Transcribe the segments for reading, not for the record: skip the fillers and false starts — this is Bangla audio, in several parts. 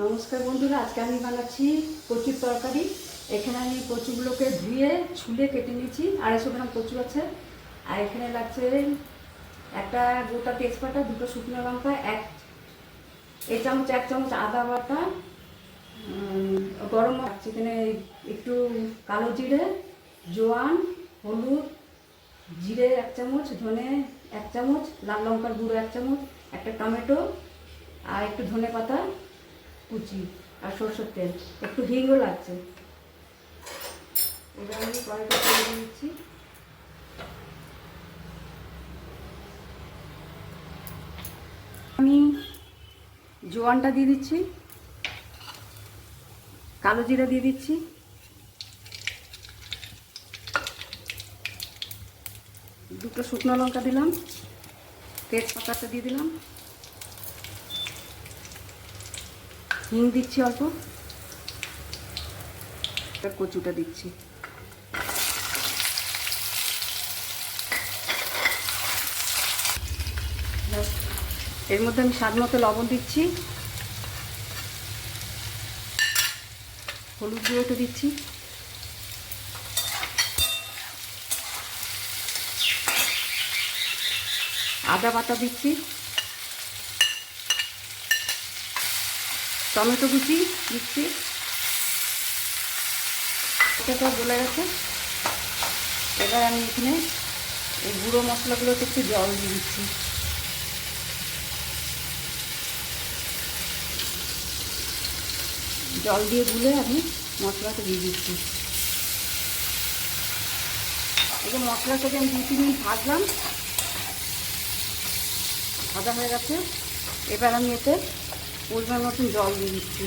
নমস্কার বন্ধুরা, আজকে আমি বানাচ্ছি কচুর তরকারি। এখানে আমি কচুগুলোকে ধুয়ে ছুলে কেটে নিয়েছি। 250 গ্রাম কচু আছে। আর এখানে লাগছে একটা গোটা তেজপাতা, 2টো শুকনো লঙ্কা, 1 চামচ আদা বাটা, গরম মশলা, এখানে একটু কালো জিরে, জোয়ান, হলুদ, জিরে 1 চামচ, ধনে 1 চামচ, লাল লঙ্কার গুঁড়ো 1 চামচ, একটা টমেটো, আর একটু ধনে পাতা কুচি, আর সরষের তেল, একটু হিংও লাগছে। এবার আমি কড়াইটা তেল দিচ্ছি। আমি জোয়ানটা দিয়ে দিচ্ছি, কালো জিরা দিয়ে দিচ্ছি, দুটো শুকনো লঙ্কা দিলাম, তেজপাতাটা দিয়ে দিলাম, হিং দিচ্ছি অল্প, কচুটা দিচ্ছি। এর মধ্যে আমি স্বাদ মতো লবণ দিচ্ছি, হলুদ গুঁড়োটা দিচ্ছি, আদা বাটা দিচ্ছি, টমেটো কুচি দিচ্ছি। এটা সব গলে গেছে। এবার আমি এখানে এই গুঁড়ো মশলাগুলোতে একটু জল দিয়ে দিচ্ছি। জল দিয়ে গুলে আমি মশলাটা দিয়ে দিচ্ছি। এই যে মশলাটাকে আমি 2-3 মিনিট ভাজলাম, ভাজা হয়ে গেছে। এবার আমি এতে পরিমাণ মতন জল দিয়ে দিচ্ছি।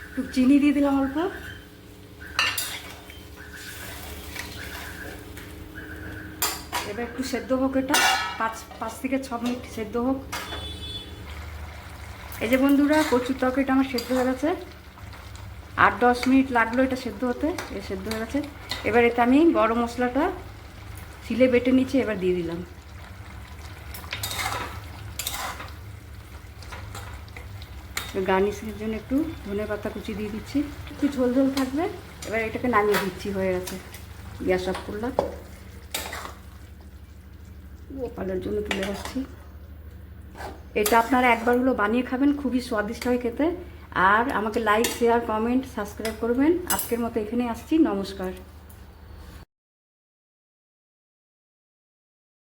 একটু চিনি দিয়ে দিলাম অল্প। এবার একটু সেদ্ধ হোক, এটা 5 থেকে 6 মিনিট সেদ্ধ হোক। এই যে বন্ধুরা, কচুর তরকারিটা আমার সেদ্ধ হয়ে গেছে। 8-10 মিনিট লাগলো এটা সেদ্ধ হতে। সেদ্ধ হয়ে গেছে। এবার এতে আমি গরম মশলাটা শিলে বেটে নিচ্ছি, এবার দিয়ে দিলাম। গার্নিশের জন্য একটু ধনে পাতা কুচি দিয়ে দিচ্ছি। একটু ঝোল ঝোল থাকবে। এবার এটাকে নামিয়ে দিচ্ছি, হয়ে গেছে। গ্যাস অফ করলাম, গোপালের জন্য তুলে রাখছি। এটা আপনারা একবার হলো বানিয়ে খাবেন, খুবই স্বাদিষ্ট হয় খেতে। আর আমাকে লাইক, শেয়ার, কমেন্ট, সাবস্ক্রাইব করবেন। আজকের মতো এখানেই আসছি। নমস্কার।